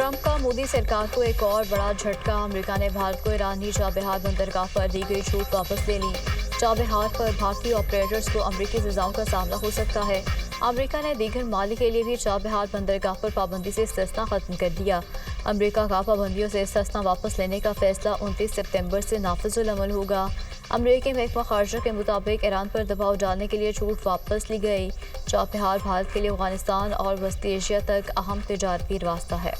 Trump का मोदी सरकार को एक और बड़ा झटका। अमेरिका ने भारत को ईरानी चाबहार बंदरगाह पर दी गई छूट वापस ले ली। चाबहार पर भारतीय ऑपरेटर्स को अमेरिकी सजाओं का सामना हो सकता है। अमेरिका ने दीगर माली के लिए भी चाबहार बंदरगाह पर पाबंदी से इस्तेस्ना खत्म कर दिया। अमेरिका का पाबंदियों से इस्तेस्ना वापस लेने का फैसला 29 सितंबर से नाफिजुल अमल होगा। अमेरिकी महकमा खारजा के मुताबिक ईरान पर दबाव डालने के लिए छूट वापस ली गई। चाबहार भारत के लिए अफगानिस्तान और वस्ती एशिया तक अहम तिजारती रास्ता है।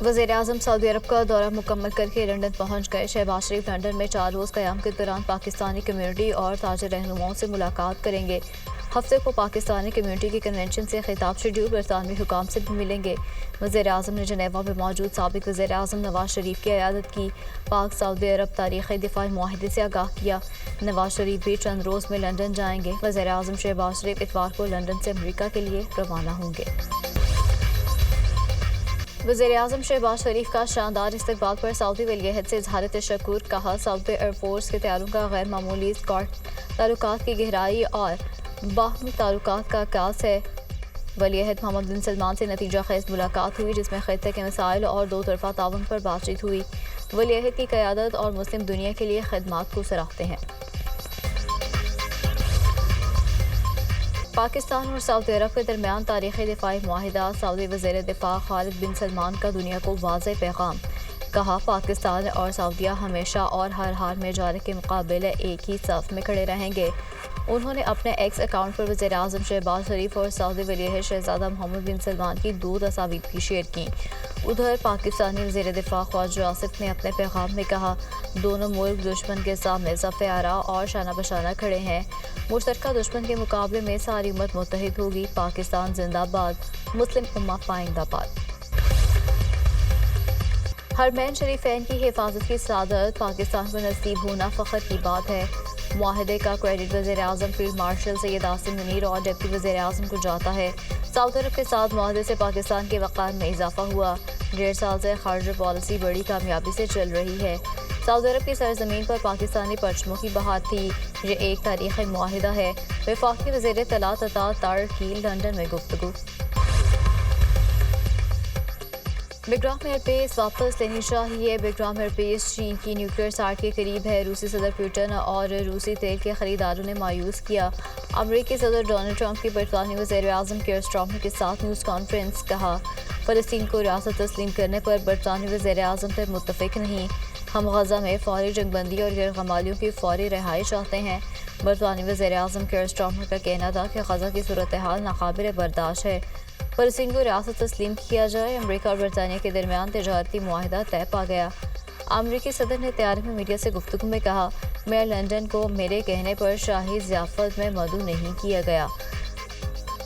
वज़ीर-ए-आज़म सऊदी अरब का दौरा मुकम्मल करके लंदन पहुंच गए। शहबाज शरीफ लंदन में 4 रोज़ क़याम के दौरान पाकिस्तानी कम्यूनिटी और ताजा रहनुमाओं से मुलाकात करेंगे। हफ्ते को पाकिस्तानी कम्यूनिटी के कन्वेंशन से खिताब शेड्यूल बरतानवी हुकाम से भी मिलेंगे। वज़ीर-ए-आज़म ने जनेवा में मौजूद साबिक़ वज़ीर-ए-आज़म नवाज शरीफ की क़यादत की पाक सऊदी अरब तारीख़ी दिफ़ाई मुआहिदे से आगाह किया। नवाज शरीफ भी चंद रोज़ में लंदन जाएंगे। वज़ीर-ए-आज़म शहबाज शरीफ इतवार को लंदन से अमरीका के लिए रवाना होंगे। वज़ीर-ए-आज़म शहबाज शरीफ का शानदार इस्तकबाल पर सऊदी वली-अहद से इज़हार तशक्कुर। कहा, सऊदी एयरफोर्स के तैयारों का गैर मामूली स्कॉट ताल्लुकात की गहराई और बाहमी ताल्लुकात का आगाज़ है। वली-अहद मोहम्मद बिन सलमान से नतीजा खेज़ मुलाकात हुई, जिसमें खित्ते के मसाइल और दो तरफ़ा ताउन पर बातचीत हुई। वली-अहद की क़यादत और मुस्लिम दुनिया के लिए खिदमात को सराहते हैं। पाकिस्तान और सऊदी अरब के दरमियान तारीख़ी दिफ़ाई मुआहिदा। सऊदी वज़ीर दिफ़ा खालिद बिन सलमान का दुनिया को वाज़ेह पैगाम। कहा, पाकिस्तान और सऊदीया हमेशा और हर हाल में जारी के मुकाबले एक ही सफ़ में खड़े रहेंगे। उन्होंने अपने एक्स अकाउंट पर वज़ीर-ए-आज़म शहबाज शरीफ और सऊदी वली-अहद शहज़ादा मोहम्मद बिन सलमान की 2 तस्वीरें भी शेयर की। उधर पाकिस्तानी वज़ीर दिफ़ा ख्वाजा आसिफ ने अपने पैगाम में कहा, दोनों मुल्क दुश्मन के सामने सफ़े आरा और शाना बशाना खड़े हैं। मुश्तरका दुश्मन के मुकाबले में सारी उम्मत मुत्तहिद होगी। पाकिस्तान जिंदाबाद, मुस्लिम उम्मा पाइंदाबाद। हरमैन शरीफैन की हिफाजत की सादत पाकिस्तान को नसीब होना फ़ख्र की बात है। मुआहदे का क्रेडिट वज़ीर-ए-आज़म फील्ड मार्शल सैयद आसिम मुनीर और डिप्टी वज़ीर-ए-आज़म को जाता है। सऊदी अरब के साथ मुआहदे से पाकिस्तान के वक़ार में इजाफा हुआ। 1.5 साल से खारजा पॉलिसी बड़ी कामयाबी से चल रही है। सऊदी अरब की सरजमीन पर पाकिस्तानी परचमों की बहार थी। ये एक तारीख़ी मुआहिदा है। वफाकी वज़ीर इत्तलात अता तारकील लंदन में गुफ्तगू। बिग्राम एयरबेस वापस लेनी चाहिए। बिग्राम एयरबेस चीन की न्यूक्लियर साइट के करीब है। रूसी सदर पुतिन और रूसी तेल के खरीदारों ने मायूस किया। अमेरिकी सदर डोनाल्ड ट्रंप की बरतानी वज़ीर-ए-आज़म केयर स्टारमर के साथ न्यूज़ कॉन्फ्रेंस। कहा, फ़लस्तीन को रियासत तस्लीम करने पर बरतानी वज़ीर-ए-आज़म पर मुत्तफ़िक नहीं। हम गज़ा में फ़ौरी जंगबंदी और गैरगमालियों की फ़ौरी रिहाई चाहते हैं। बरतानी वज़ीर-ए-आज़म केयर स्टारमर का कहना था कि गज़ा की सूरत हाल नाकाबिल बर्दाश्त है। फ़लस्तीन को रियासत तस्लीम किया जाए। अमेरिका और बरतानिया के दरमियान तिजारती मुआहिदा तय पा गया। अमेरिकी सदर ने तैयारी में मीडिया से गुफ्तगू में कहा, मैं लंदन को मेरे कहने पर शाही ज़ियाफ़त में मदऊ नहीं किया गया।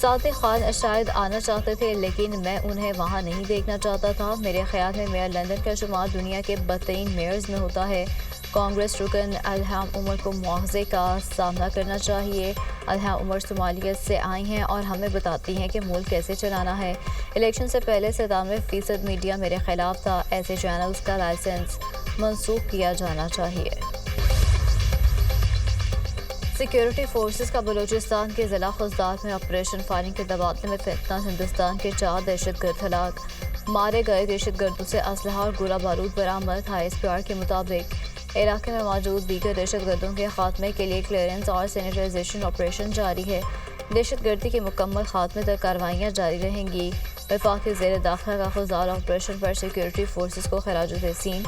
सादिक खान शायद आना चाहते थे, लेकिन मैं उन्हें वहाँ नहीं देखना चाहता था। मेरे ख्याल में मेयर लंदन का शुमार दुनिया के बदतरीन मेयर्स में होता है। कांग्रेस रुकन इल्हाम उमर को मुआवजे का सामना करना चाहिए। इल्हाम उमर सोमालिया से आई हैं और हमें बताती हैं कि मुल्क कैसे चलाना है। इलेक्शन से पहले 97% मीडिया मेरे खिलाफ था। ऐसे चैनल्स का लाइसेंस मनसूख किया जाना चाहिए। सिक्योरिटी फोर्सेस का बलूचिस्तान के ज़िला खुजदार में ऑपरेशन फायरिंग के तबादले में फितना। हिंदुस्तान के 4 दहशतगर्द हलाक। मारे गए दहशतगर्दों से असलहा और गोला बारूद बरामद। ISPR के मुताबिक इलाके में मौजूद दीगर दहशतगर्दों के खात्मे के लिए क्लियरेंस और सैनिटाइजेशन ऑपरेशन जारी है। दहशतगर्दी के मुकम्मल खात्मे तक कार्रवाइयाँ जारी रहेंगी। वफाकी ज़ेर दाखिला का खुजदार ऑपरेशन पर सिक्योरिटी फोर्सेस को खराज तहसीन।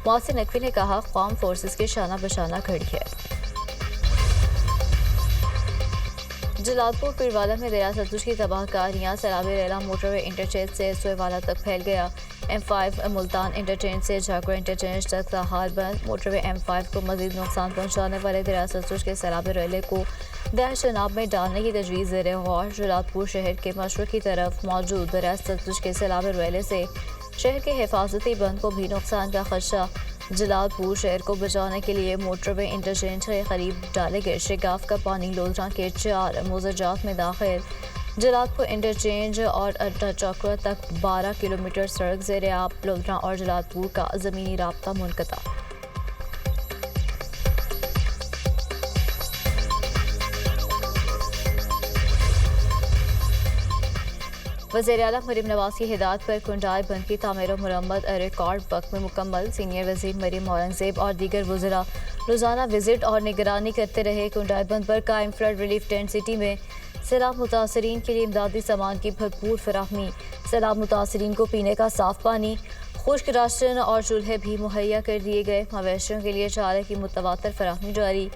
मोहसिन नकवी ने कहा, कौम फोर्सेस की शाना बशाना खड़ी है। जलालपुर पीरवाला में दरिया सतलुज की तबाहकारियाँ। सैलाबी रेला मोटरवे इंटरचेंज से सोएवाला तक फैल गया। M5 मुल्तान इंटरचेंज से झाकड़ा इंटरचेंज तक का हाल बंद। मोटरवे M5 को मजीद नुकसान पहुँचाने वाले दरिया सतलुज के सैलाबी रेले को दायश जनाब में डालने की तजवीज़ ज़ेर गौर। जलालपुर शहर के मशरक़ी तरफ मौजूद दरिया सतलुज के सैलाबी रेले से शहर के हिफाजती बंद को भी नुकसान का खदशा। जलालपुर शहर को बचाने के लिए मोटरवे इंटरचेंज के करीब डाले गए शिगाफ का पानी लोधरा के 4 मोज़ाजात में दाखिल। जलालपुर इंटरचेंज और अड्डा चक्र तक 12 किलोमीटर सड़क ज़ेर आब। लोधरा और जलालपुर का ज़मीनी राब्ता मुनक़ता। वज़ीर आला मरीम नवाज की हिदायत पर कुंडाई बंद की तामीर और मरम्मत रिकॉर्ड वक्त में मुकम्मल। सीनियर वज़ीर मरीम औरंगज़ेब और दीगर वज़रा रोज़ाना विजिट और निगरानी करते रहे। कुंडाई बंद पर कायम फ्लड रिलीफ टेंट सिटी में सैलाब मुतासरीन के लिए इमदादी सामान की भरपूर फराहमी। सैलाब मुतासरीन को पीने का साफ पानी, खुश्क राशन और चूल्हे भी मुहैया कर दिए गए। मवेशियों के लिए चारे की मुतवातर फराहमी जारी।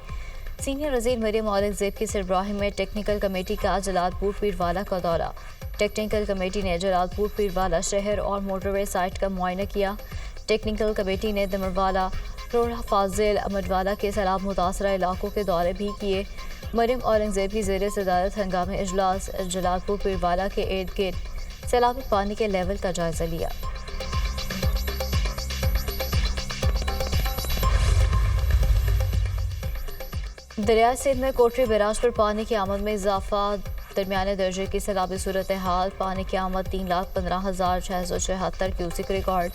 सीनियर वज़ीर मरीम औरंगज़ेब की सरबराही में टेक्निकल कमेटी का जलालपुर पीरवाला का दौरा। टेक्निकल कमेटी ने जलालपुर पीरवाला शहर और मोटरवे साइट का मुआयना किया। टेक्निकल कमेटी ने दमरवाला, रोड़ा, फाजिल, अमरवाला के सैलाब मुतासरा इलाकों के दौरे भी किए। मरीम औरंगज़ेब की ज़ेर सदारत हंगामी इजलास जलालपुर पीरवाला के इर्द गिर्द सैलाबी पानी के लेवल का जायजा लिया। दरिया सिंध में कोटरी बैराज पर पानी की आमद में इजाफा। दरमियाने दर्जे की सैलाबी सूरत हाल। पानी की आमद 3,15,676 क्यूसिक रिकॉर्ड।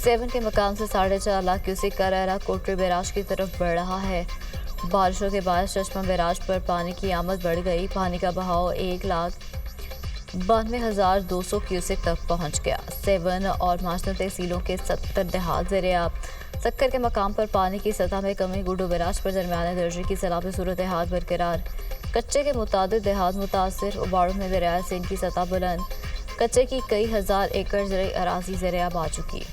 7 के मकाम से 4.5 लाख क्यूसिक का रह कोटरी बैराज की तरफ बढ़ रहा है। बारिशों के बाद चश्मा बैराज पर पानी की आमद बढ़ गई। पानी का बहाव 1,92,200 क्यूसिक तक पहुंच गया। 7 और माशनत तहसीलों के 70 देहात ज़रिया सक्कर के मकाम पर पानी की सतह में कमी। गुडो बैराज पर दरमियाने दर्जे की सैलाबी सूरत हाल बरकरार। कच्चे के मुताबिक देहात मुतासर। उबाड़ों में दरिया सिंध की सतह बुलंद। कच्चे की कई हजार एकड़ ज़रई अराजी ज़रियाब आ चुकी।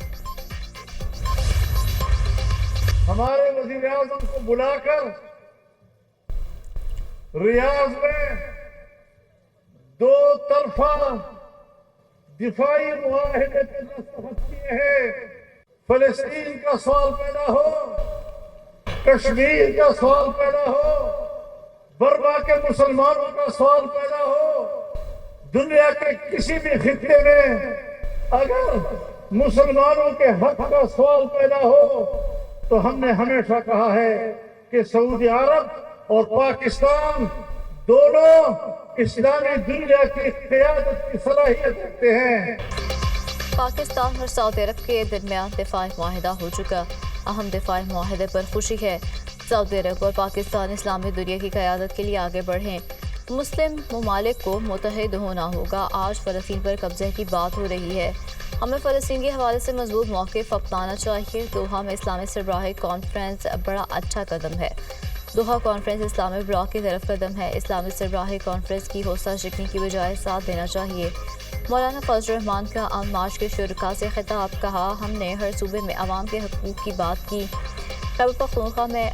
हमारे वज़ीर आज़म को बुलाकर रियाज में 2 तरफा दिफाई मुआहिदे पे दस्तखत किए हैं। फलस्तीन का सवाल पैदा हो, कश्मीर का सवाल पैदा हो, बर्मा के मुसलमानों का सवाल पैदा हो, दुनिया के किसी भी खित्ते में अगर मुसलमानों के हक का सवाल पैदा हो तो हमने हमेशा कहा है कि सऊदी अरब और पाकिस्तान दोनों इस्लामी दुनिया की क़यादत की सलाहियत रखते हैं। पाकिस्तान और सऊदी अरब के दरमियान दिफाई मुआहिदा हो चुका। अहम दिफाई मुआहिदे पर खुशी है। सऊदी अरब और पाकिस्तान इस्लामी दुनिया की क़यादत के लिए आगे बढ़ें। मुस्लिम ममालिक को मुत्तहिद होना होगा। आज फ़लस्तीन पर कब्जे की बात हो रही है। हमें फ़लस्तीन के हवाले से मजबूत मौक़िफ़ अपनाना चाहिए। दोहा में इस्लामी सरबराही कॉन्फ्रेंस बड़ा अच्छा कदम है। दोहा कॉन्फ्रेंस इस्लामी ब्लॉक की तरफ कदम है। इस्लामी सरबराही कॉन्फ्रेंस की हौसला शिकनी की बजाय साथ देना चाहिए। मौलाना फजल रहमान का आम मार्च के शुरका से खिताब। कहा, हमने हर सूबे में अवाम के हकूक़ की बात की। खैबर पख्तूनख्वा में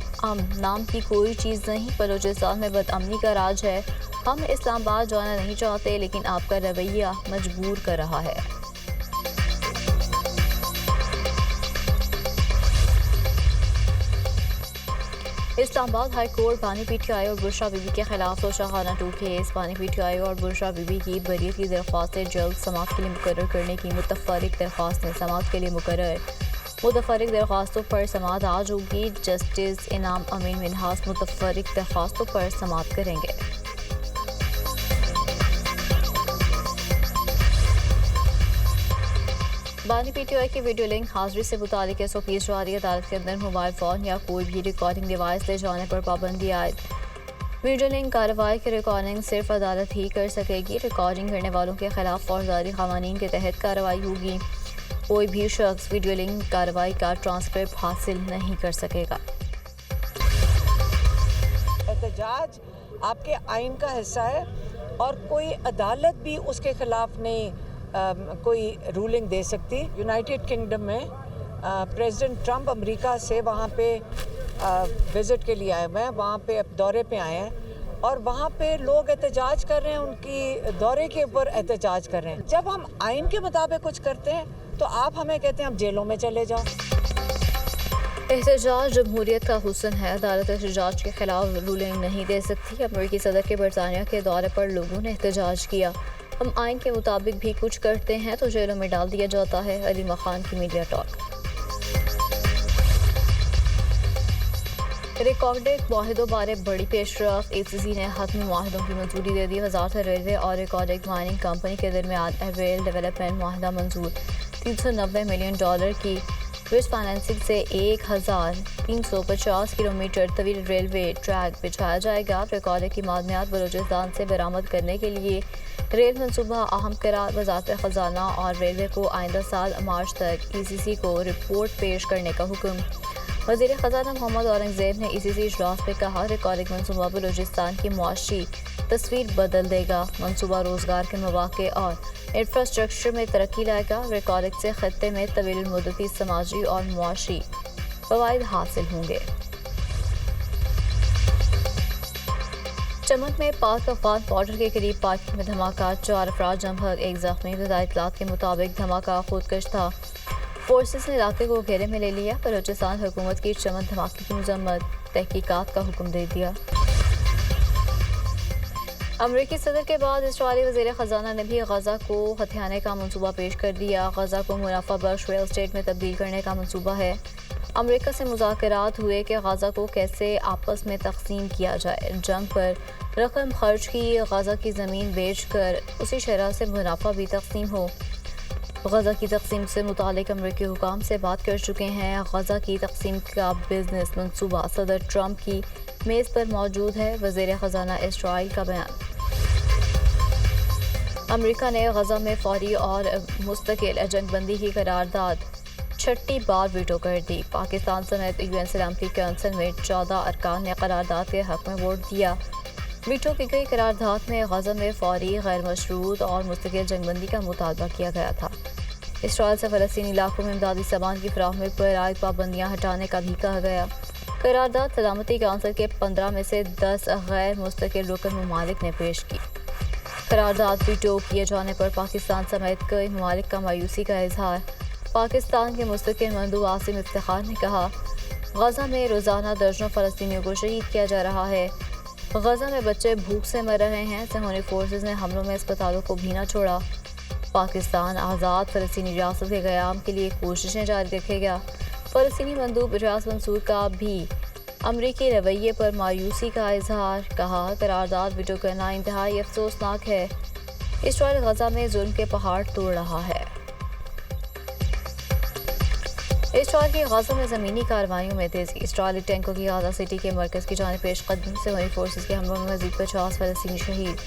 नाम की कोई चीज़ नहीं। बलूचिस्तान में बदअमनी का राज है। हम इस्लामाबाद जाना नहीं चाहते, लेकिन आपका रवैया मजबूर कर रहा है। इस्लामाबाद हाई कोर्ट बानी पीटीआई और बुशरा बीबी के खिलाफ तोशाखाना 2 केस। बानी पीटीआई और बुशरा बीबी की बरीयत की दरख्वास्तें जल्द समाअत के लिए मुकर्रर करने की मुतफर्रिक दरख्वास्तें समाअत के लिए मुकर्रर। मुतफर्रिक दरख्वास्तों पर समाअत आज होगी। जस्टिस इनाम अमीन मिन्हास मुतफर्रिक दरख्वास्तों पर समाअत करेंगे। बानी पीटीआई की वीडियो लिंक हाजिरी से मुतालिक SOPs जारी। अदालत के अंदर मोबाइल फ़ोन या कोई भी रिकॉर्डिंग डिवाइस ले जाने पर पाबंदी आयद। वीडियो लिंक कार्रवाई की रिकॉर्डिंग सिर्फ अदालत ही कर सकेगी। रिकॉर्डिंग करने वालों के खिलाफ फौजदारी क़वानीन के तहत कार्रवाई होगी। कोई भी शख्स वीडियो लिंक कार्रवाई का ट्रांसक्रिप्ट हासिल नहीं कर सकेगा। एहतजाज आपके आइन का हिस्सा है और कोई अदालत भी उसके खिलाफ नहीं कोई रूलिंग दे सकती। यूनाइटेड किंगडम में प्रेसिडेंट ट्रंप अमेरिका से वहाँ पे विज़िट के लिए आए हुए हैं, वहाँ पे दौरे पे आए हैं और वहाँ पे लोग एहतजाज कर रहे हैं, उनकी दौरे के ऊपर एहतजाज कर रहे हैं। जब हम आइन के मुताबिक कुछ करते हैं तो आप हमें कहते हैं हम जेलों में चले जाओ। एहतजाज जमहूरियत का हुस्न है। अदालत एहतजाज के खिलाफ रूलिंग नहीं दे सकती। अमेरिकी सदर के बरतानिया के दौरे पर लोगों ने एहतजाज किया। हम आइन के मुताबिक भी कुछ करते हैं तो जेलों में डाल दिया जाता है। अली मखान की मीडिया टॉक। रिकॉर्डिंग माहिदों बारे बड़ी पेशरफ। ACC ने हतमी माहिदों की मंजूरी दे दी। वजारत रेलवे और रिकॉर्डिंग माइनिंग कंपनी के दरमियान रेल डेवलपमेंट माहिदा मंजूर। $390 मिलियन की विश फाइनेंसिंग से 1350 किलोमीटर तवील रेलवे ट्रैक बिछाया जाएगा। रिकॉर्ड की मादनियात बलूचिस्तान से बरामद करने के लिए रेल मनसूबा अहम करार। वज़ारत ख़जाना और रेलवे को आइंदा साल मार्च तक ECC को रिपोर्ट पेश करने का हुक्म। वज़ीर ख़जाना मोहम्मद औरंगज़ेब ने ECC इजलास में कहा, रिकॉर्डिंग मनसूबा बलूचिस्तान की मुआशी तस्वीर बदल देगा। मनसूबा रोज़गार के मौक़े और इंफ्रास्ट्रक्चर में तरक्की लाएगा। रिकॉर्डिंग से खत्ते में तवील मुद्दती समाजी और मुआशी फ़वाइद हासिल होंगे। चमन में पाक अफगान बॉर्डर के करीब पार्किंग में धमाका, 4 अफराद जम भग, 1 ज़ख्मी। इत्तलात के मुताबिक धमाका खुदकश था। फोर्सेस ने इलाके को घेरे में ले लिया। बलूचिस्तान हुकूमत की चमन धमाके की मजम्मत, तहकीकात का हुक्म दे दिया। अमरीकी सदर के बाद इसराइली वज़ीर ख़जाना ने भी गज़ा को हथियाने का मनसूबा पेश कर दिया। गज़ा को मुनाफा बख्श रियल एस्टेट में तब्दील करने का मनसूबा है। अमरीका से मुज़ाकरात हुए कि गज़ा को कैसे आपस में तकसीम किया जाए। जंग पर रकम खर्च की, गज़ा की ज़मीन बेच कर उसी शरह से मुनाफा भी तकसीम हो। गज़ा की तकसीम से मुतालिक अमरीकी हुकाम से बात कर चुके हैं। गज़ा की तकसीम का बिजनेस मनसूबा सदर ट्रंप की मेज़ पर मौजूद है। वज़ीर ख़जाना इसराइल का बयान। अमरीका ने गज़ा में फौरी और मुस्तकिल जंगबंदी की करारदाद 6ठी बार वीटो कर दी। पाकिस्तान समेत UN सलामती कौंसिल में 14 अरकान ने करारदाद के हक़ में वोट दिया। वीटो की गई करारदाद में गज़ा में फौरी, गैर मशरूत और मुस्तकिल जंगबंदी का मुतालबा किया गया था। इसराइल से फ़लस्तीनी इलाकों में इमदादी सामान की फराहमी पर आयद पाबंदियाँ हटाने का भी कहा गया। करारदाद सलामती कौंसिल के 15 में से 10 गैर मुस्तकिल रुकन ममालिक ने पेश की। करारदाद वीटो किए जाने पर पाकिस्तान समेत कई ममालिक का मायूसी का इजहार। पाकिस्तान के मुस्तकिल मंदूब आसिम इफ्तिखार ने कहा, गज़ा में रोज़ाना दर्जनों फ़लस्तीनियों को शहीद किया जा रहा है। गज़ा में बच्चे भूख से मर रहे हैं। सहूनी फोर्सेस ने हमलों में अस्पतालों को भी न छोड़ा। पाकिस्तान आज़ाद फ़लस्तीनी रियासत के क़याम के लिए कोशिशें जारी रखेगा। फ़लस्तीनी मंदूब रियाज मंसूर का भी अमरीकी रवैये पर मायूसी का इजहार। कहा, करारदाद वीटो करना इंतहाई अफसोसनाक है। इसराइल गज़ा में जुल्म के पहाड़ तोड़ रहा है। इसराइल की गज़ा में ज़मीनी कार्रवाइयों में तेज़ी। इसराइली टैंकों की गाज़ा सिटी के मरकज़ की जानिब पेशकदमी से हुई फोर्सेस के हमलों में मज़ीद 50 फ़लस्तीनी शहीद,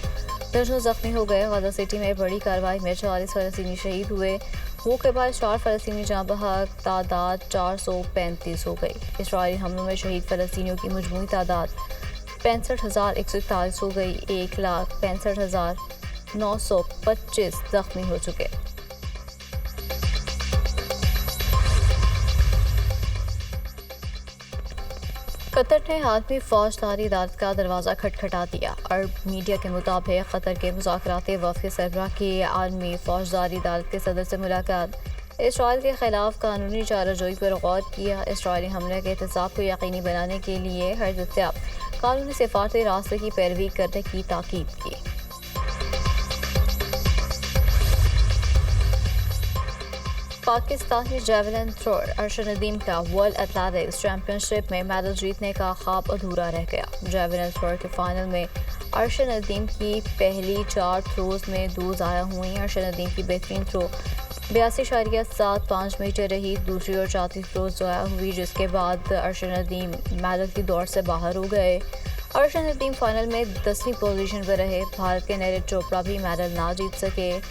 दर्जनों ज़ख्मी हो गए। गाज़ा सिटी में बड़ी कार्रवाई में 40 फ़लस्तीनी शहीद हुए। वो के बाद 4 फ़लस्तीनी जाँ बहक, तादाद 435 हो गई। इसराइली हमलों में शहीद फ़लस्तीनियों की मजमूई तादाद 65,141 हो गई। 1,65,925 ज़ख्मी हो चुके। कतर ने आदमी फौजदारी अदालत का दरवाज़ा खटखटा दिया। अरब मीडिया के मुताबिक कतर के मुज़ाकराती वफ़द के सरबराह की आलमी फौजदारी अदालत के सदर से मुलाकात। इसराइल के खिलाफ कानूनी चाराजोई पर गौर किया। इसराइली हमले के एहतसाब को यकीनी बनाने के लिए हर दस्तियाब कानूनी सिफारती रास्ते की पैरवी करने की ताकीद की। पाकिस्तानी जेवलिन थ्रोअर अर्शद नदीम का वर्ल्ड एथलेटिक्स चैंपियनशिप में मेडल जीतने का ख्वाब अधूरा रह गया। जेवलिन थ्रोअर के फाइनल में अर्शद नदीम की पहली 4 थ्रोज में 2 ज़ाया हुई। अर्शद नदीम की बेहतरीन थ्रो 82.75 मीटर रही। दूसरी और चौथी थ्रोज ज़ाया हुई, जिसके बाद अर्शद नदीम मेडल की दौड़ से बाहर हो गए। अर्शद नदीम फाइनल में 10वीं पोजीशन पर रहे। भारत के नीरज चोपड़ा भी मेडल ना जीत सके।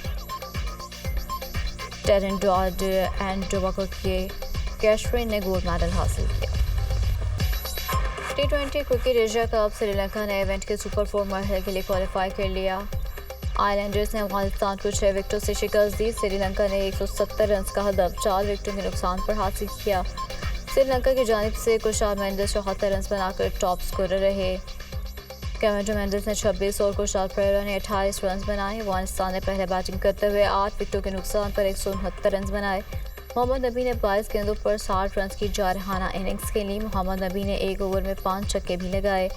टेरिन डॉड एंड टोबागो के कैशरिन ने गोल्ड मेडल हासिल किया। T20 cricket Asia cup Sri Lanka ने इवेंट के सुपर 4 मरहले के लिए क्वालिफाई कर लिया। आइलैंडर्स ने अफगानिस्तान को 6 विकेटों से शिकस्त दी। श्रीलंका ने 170 रन का हदफ 4 विकेटों के नुकसान पर हासिल किया। श्रीलंका की जानिब से कुशाल मेंडिस 74 रन बनाकर टॉप स्कोरर रहे। कैमेरो मेंडिस ने 26 और कुशाल पेरेरा ने 28 रन बनाए। अफगानिस्तान ने पहले बैटिंग करते हुए 8 विकेटों के नुकसान पर 169 रन बनाए। मोहम्मद नबी ने 22 गेंदों पर 60 रन की जारहाना इनिंग्स खेली। मोहम्मद नबी ने 1 ओवर में 5 छक्के भी लगाए।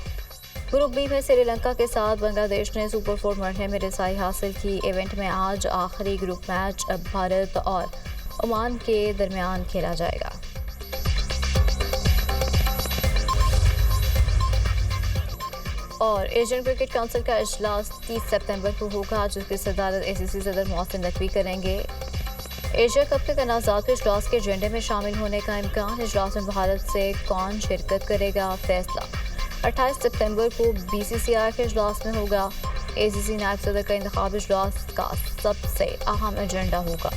ग्रुप बी में श्रीलंका के साथ बांग्लादेश ने सुपर 4 मरहले में रसाई हासिल की। इवेंट में आज आखिरी ग्रुप मैच भारत और ओमान के दरमियान खेला जाएगा। और एशियन क्रिकेट काउंसिल का इजलास 30 सितंबर को होगा, जिसकी सदारत ACC सदर मोहसिन नकवी करेंगे। ایشیا کپ کے تنازعات کے اجلاس کے ایجنڈے میں شامل ہونے کا امکان، اجلاس میں بھارت سے کون شرکت کرے گا فیصلہ 28 ستمبر کو BCCI کے اجلاس میں ہوگا۔ ACC نائب صدر کا انتخاب اجلاس کا سب سے اہم ایجنڈا ہوگا۔